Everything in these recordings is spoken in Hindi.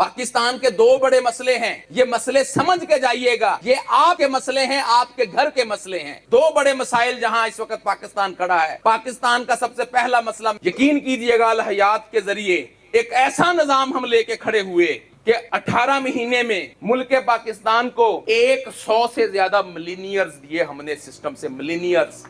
पाकिस्तान के दो बड़े मसले हैं, ये मसले समझ के जाइएगा, ये आपके मसले हैं, आपके घर के मसले हैं। दो बड़े मसाइल जहां इस वक्त पाकिस्तान खड़ा है। पाकिस्तान का सबसे पहला मसला, यकीन कीजिएगा, अल हयात के जरिए एक ऐसा निजाम हम लेके खड़े हुए कि 18 महीने में मुल्क पाकिस्तान को 100 से ज्यादा मिलीनियर्स दिए हमने सिस्टम से, मिलीनियर्स।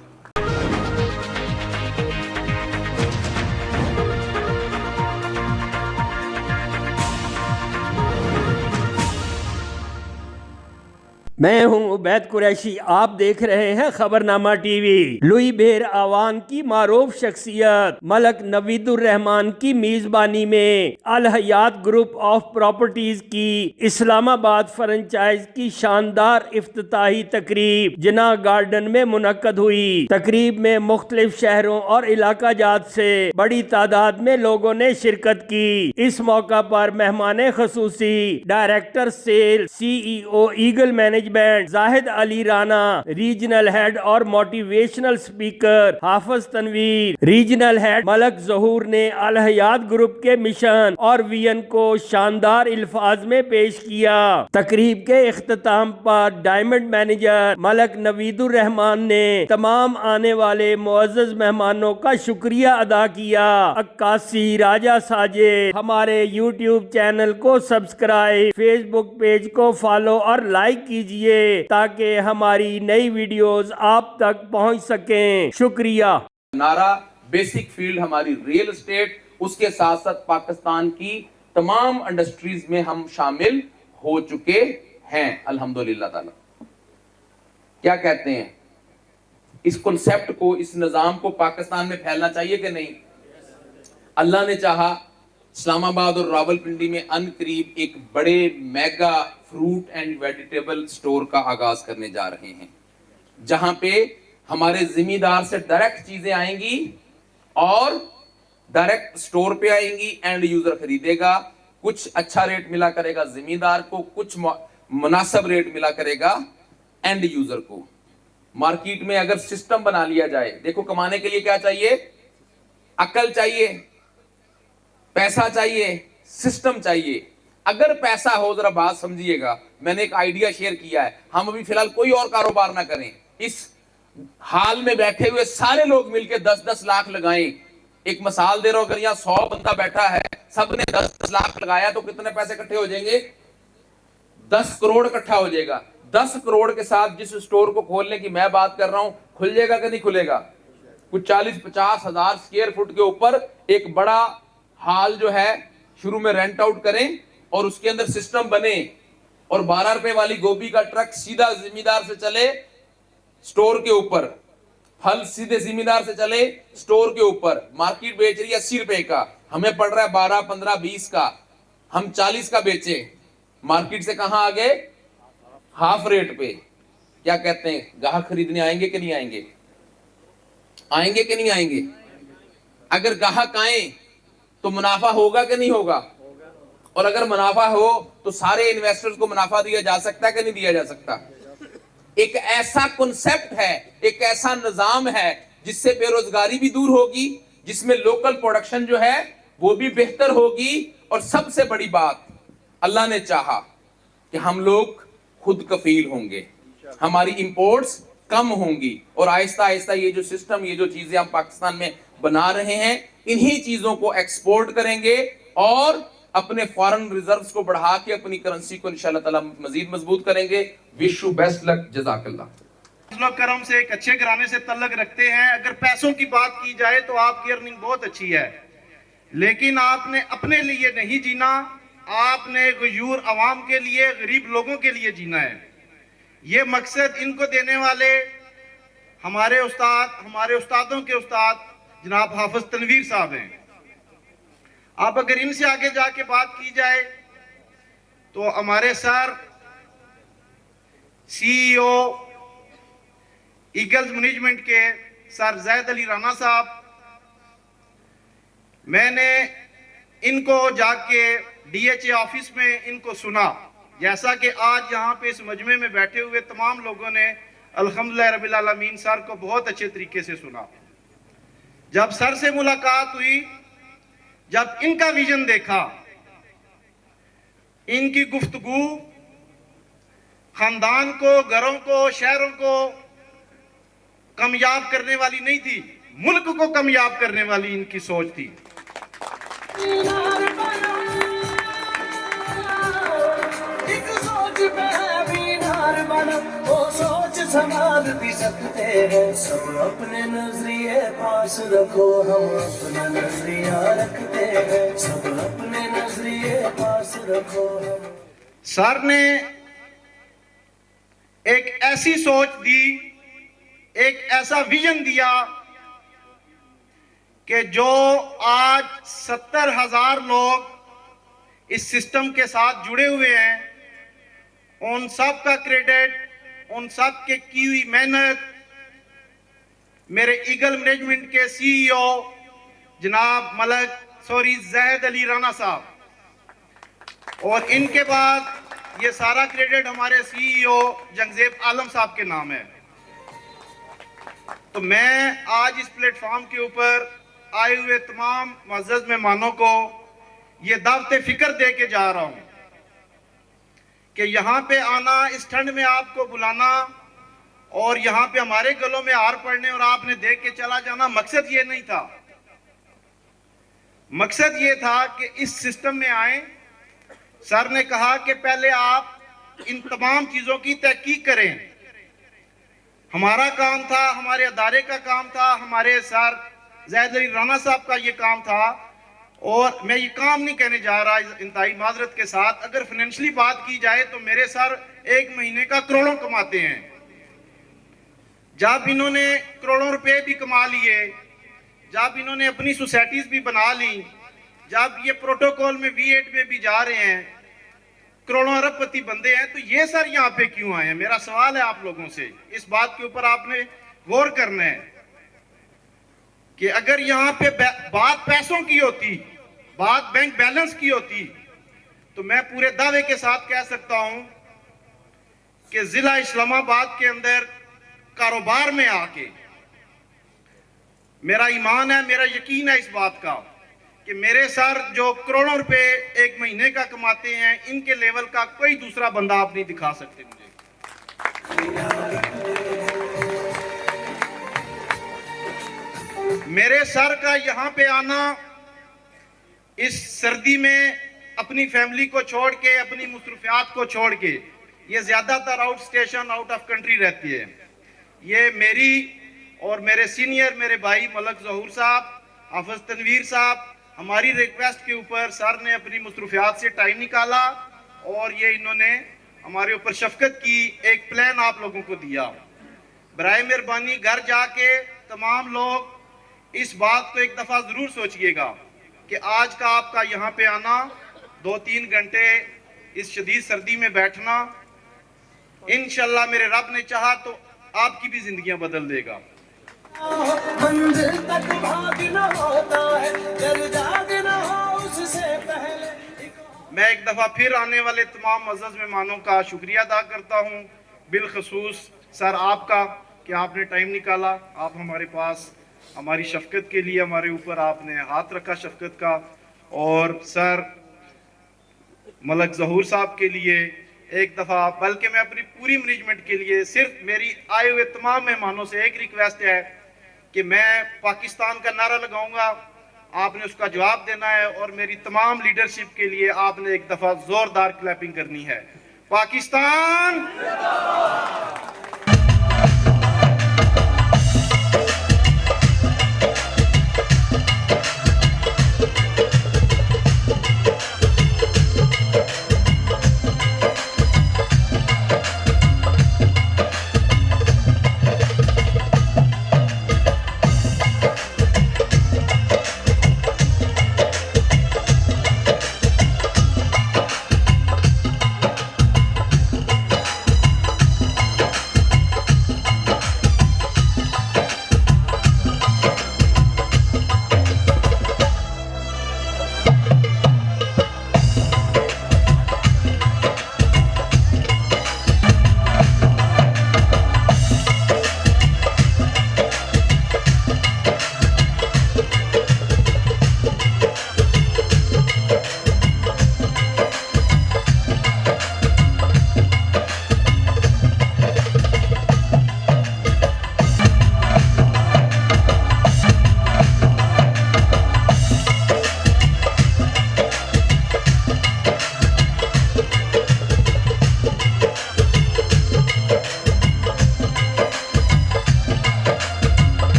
मैं हूं उबैद कुरैशी, आप देख रहे हैं खबरनामा टीवी। लुई बेर आवान की मारूफ शख्सियत मलक नवीदुर रहमान की मेजबानी में अल हयात ग्रुप ऑफ प्रॉपर्टीज की इस्लामाबाद फ्रेंचाइज की शानदार इफ्तिताही तकरीब जिन्ना गार्डन में मुनक्कद हुई। तकरीब में मुख्तलिफ शहरों और इलाका जात से बड़ी तादाद में लोगों ने शिरकत की। इस मौका पर मेहमान खसूसी director sale CEO eagle management Zahid Ali Rana, regional head और motivational speaker Hafiz Tanveer, regional head Malak Zahoor ने अल हयात ग्रुप के मिशन और विजन को शानदार अल्फाज में पेश किया। तकरीब के इख्तिताम पर डायमंड मैनेजर मलक नवीदुर रहमान ने तमाम आने वाले मुअज़्ज़ज़ मेहमानों का शुक्रिया अदा किया। अक्कासी राजा साजिद, हमारे YouTube चैनल को सब्सक्राइब, फेसबुक पेज को फॉलो और लाइक कीजिए ताकि हमारी नई वीडियोस आप तक पहुंच सकें। शुक्रिया। नारा बेसिक फील्ड हमारी रियल एस्टेट, उसके साथ साथ पाकिस्तान की तमाम इंडस्ट्रीज में हम शामिल हो चुके हैं अल्हम्दुलिल्लाह ताला। क्या कहते हैं, इस कॉन्सेप्ट को, इस निजाम को पाकिस्तान में फैलना चाहिए कि नहीं? अल्लाह ने चाहा इस्लामाबाद और रावलपिंडी में अनकरीब एक बड़े mega fruit and vegetable store का आगाज करने जा रहे हैं, जहां पे हमारे जिम्मेदार से डायरेक्ट चीजें आएंगी और डायरेक्ट स्टोर पे आएंगी, एंड यूजर खरीदेगा, कुछ अच्छा रेट मिला करेगा जिम्मेदार को, कुछ मुनासिब रेट मिला करेगा एंड यूजर को। मार्केट में अगर सिस्टम बना लिया जाए, देखो कमाने के लिए क्या चाहिए? अकल चाहिए, पैसा चाहिए, सिस्टम चाहिए। अगर पैसा हो, जरा बात समझिएगा, मैंने एक आइडिया शेयर किया है, हम अभी फिलहाल कोई और कारोबार ना करें, इस हाल में बैठे हुए सारे लोग मिलकर 10-10 लाख लगाएं। एक मिसाल दे रहा हूं, अगर यहां 100 बंदा बैठा है, सबने 10-10 लाख लगाया तो कितने पैसे इकट्ठे हो जाएंगे? 10 करोड़ इकट्ठा हो जाएगा। 10 करोड़ के साथ जिस स्टोर को खोलने की मैं बात कर रहा हूं, खुल जाएगा कि नहीं खुलेगा? कुछ 40-50 हजार स्क्वायर फुट के ऊपर एक बड़ा हाल जो है शुरू में रेंट आउट करें और उसके अंदर सिस्टम बने, और 12 रुपए वाली गोभी का ट्रक सीधा जिम्मेदार से चले स्टोर के ऊपर, फल सीधे जिम्मेदार से चले स्टोर के ऊपर। मार्केट बेच रही है 80 रुपए का, हमें पड़ रहा है 12, 15, 20 का, हम 40 का बेचे, मार्केट से कहां आ गए? हाफ रेट पे। क्या कहते हैं, ग्राहक खरीदने आएंगे कि नहीं आएंगे? आएंगे कि नहीं आएंगे? अगर ग्राहक आए तो मुनाफा होगा कि नहीं होगा? और अगर मुनाफा हो तो सारे इन्वेस्टर्स को मुनाफा दिया जा सकता है कि नहीं दिया जा सकता? एक ऐसा कॉन्सेप्ट है, एक ऐसा निजाम है जिससे बेरोजगारी भी दूर होगी, जिसमें लोकल प्रोडक्शन जो है वो भी बेहतर होगी, और सबसे बड़ी बात, अल्लाह ने चाहा कि हम लोग खुद कफील होंगे, हमारी इंपोर्ट्स कम होंगी, और आहिस्ता आहिस्ता ये जो सिस्टम, ये जो चीजें हम पाकिस्तान में बना रहे हैं, इन्हीं चीजों को एक्सपोर्ट करेंगे और अपने फॉरेन रिजर्व्स को बढ़ा के अपनी करेंसी को इंशाल्लाह ताला मजीद मजबूत करेंगे। विश यू बेस्ट लक, जज़ाकल्लाह। लोग करम से एक अच्छे घराने से तल्लक रखते हैं। अगर पैसों की बात की जाए तो आपकी अर्निंग बहुत अच्छी है, लेकिन आपने अपने लिए नहीं जीना, आपने गयूर अवाम के लिए, गरीब लोगों के लिए जीना है। ये मकसद इनको देने वाले हमारे उस्तादों के उस्ताद जनाब हाफिज तनवीर साहब हैं। अब अगर इनसे आगे जाके बात की जाए तो हमारे सर CEO ईगल्स मैनेजमेंट के सर जाहिद अली राना साहब, मैंने इनको जाके DHA ऑफिस में इनको सुना, जैसा कि आज यहाँ पे इस मजमे में बैठे हुए तमाम लोगों ने अल्हम्दुलिल्लाह रब्बिल आलमीन सर को बहुत अच्छे तरीके से सुना। जब सर से मुलाकात हुई, जब इनका विजन देखा, इनकी गुफ्तगू खानदान को, घरों को, शहरों को कामयाब करने वाली नहीं थी, मुल्क को कामयाब करने वाली इनकी सोच थी। संभाल भी सकते हैं सब, अपने नजरिए पास रखो, हम अपना नजरिया रखते हैं सब, अपने नजरिए पास रखो। सर ने एक ऐसी सोच दी, एक ऐसा विजन दिया कि जो आज 70,000 लोग इस सिस्टम के साथ जुड़े हुए हैं, उन सब का क्रेडिट, उन सब के की हुई मेहनत मेरे ईगल मैनेजमेंट के सीईओ जनाब ज़ैद अली राना साहब, और इनके बाद ये सारा क्रेडिट हमारे सीईओ जंगजेब आलम साहब के नाम है। तो मैं आज इस प्लेटफॉर्म के ऊपर आए हुए तमाम मुअज़्ज़ज़ मेहमानों को ये दावते फिक्र दे के जा रहा हूं कि यहाँ पे आना, इस ठंड में आपको बुलाना और यहाँ पे हमारे गलों में हार पड़ने और आपने देख के चला जाना, मकसद ये नहीं था। मकसद ये था कि इस सिस्टम में आए। सर ने कहा कि पहले आप इन तमाम चीजों की तहकीक करें। हमारा काम था, हमारे अदारे का काम था, हमारे सर ज़ैद अली राना साहब का ये काम था, और मैं ये काम नहीं कहने जा रहा इंतहाई माजरत के साथ। अगर फाइनेंशियली बात की जाए तो मेरे सर एक महीने का करोड़ों कमाते हैं। जब इन्होंने करोड़ों रुपए भी कमा लिए, जब इन्होंने अपनी सोसाइटीज भी बना ली, जब ये प्रोटोकॉल में V8 में भी जा रहे हैं, करोड़ों अरबपति बंदे हैं, तो ये सर यहाँ पे क्यों आए हैं? मेरा सवाल है आप लोगों से, इस बात के ऊपर आपने गौर करना है कि अगर यहाँ पे बात पैसों की होती, बात बैंक बैलेंस की होती, तो मैं पूरे दावे के साथ कह सकता हूं कि जिला इस्लामाबाद के अंदर कारोबार में आके मेरा ईमान है, मेरा यकीन है इस बात का कि मेरे सर जो करोड़ों रुपए एक महीने का कमाते हैं, इनके लेवल का कोई दूसरा बंदा आप नहीं दिखा सकते मुझे। मेरे सर का यहाँ पे आना, इस सर्दी में अपनी फैमिली को छोड़ के, अपनी मसरूफियात को छोड़ के, ये ज्यादातर out station, out of country रहती है। ये मेरी और मेरे सीनियर मेरे भाई मलक ज़हूर साहब, हाफिज तनवीर साहब, हमारी रिक्वेस्ट के ऊपर सर ने अपनी मसरूफियात से टाइम निकाला और ये इन्होंने हमारे ऊपर शफकत की, एक प्लान आप लोगों को दिया। बराए मेहरबानी घर जाके तमाम लोग इस बात को एक दफा जरूर सोचिएगा कि आज का आपका यहाँ पे आना, 2-3 घंटे इस शदीद सर्दी में बैठना, इंशाल्लाह मेरे रब ने चाहा तो आपकी भी जिंदगियां बदल देगा। मंजिल तक भागना होता है, जब जागना हो उससे पहले। मैं एक दफा फिर आने वाले तमाम मुअज़्ज़ज़ मेहमानों का शुक्रिया अदा करता हूँ, बिलखसूस सर आपका कि आपने टाइम निकाला, आप हमारे पास हमारी शफकत के लिए हमारे ऊपर आपने हाथ रखा शफकत का, और सर मलक ज़हूर साहब के लिए एक दफ़ा, बल्कि मैं अपनी पूरी मैनेजमेंट के लिए सिर्फ मेरी आए हुए तमाम मेहमानों से एक रिक्वेस्ट है कि मैं पाकिस्तान का नारा लगाऊंगा, आपने उसका जवाब देना है, और मेरी तमाम लीडरशिप के लिए आपने एक दफ़ा जोरदार क्लैपिंग करनी है। पाकिस्तान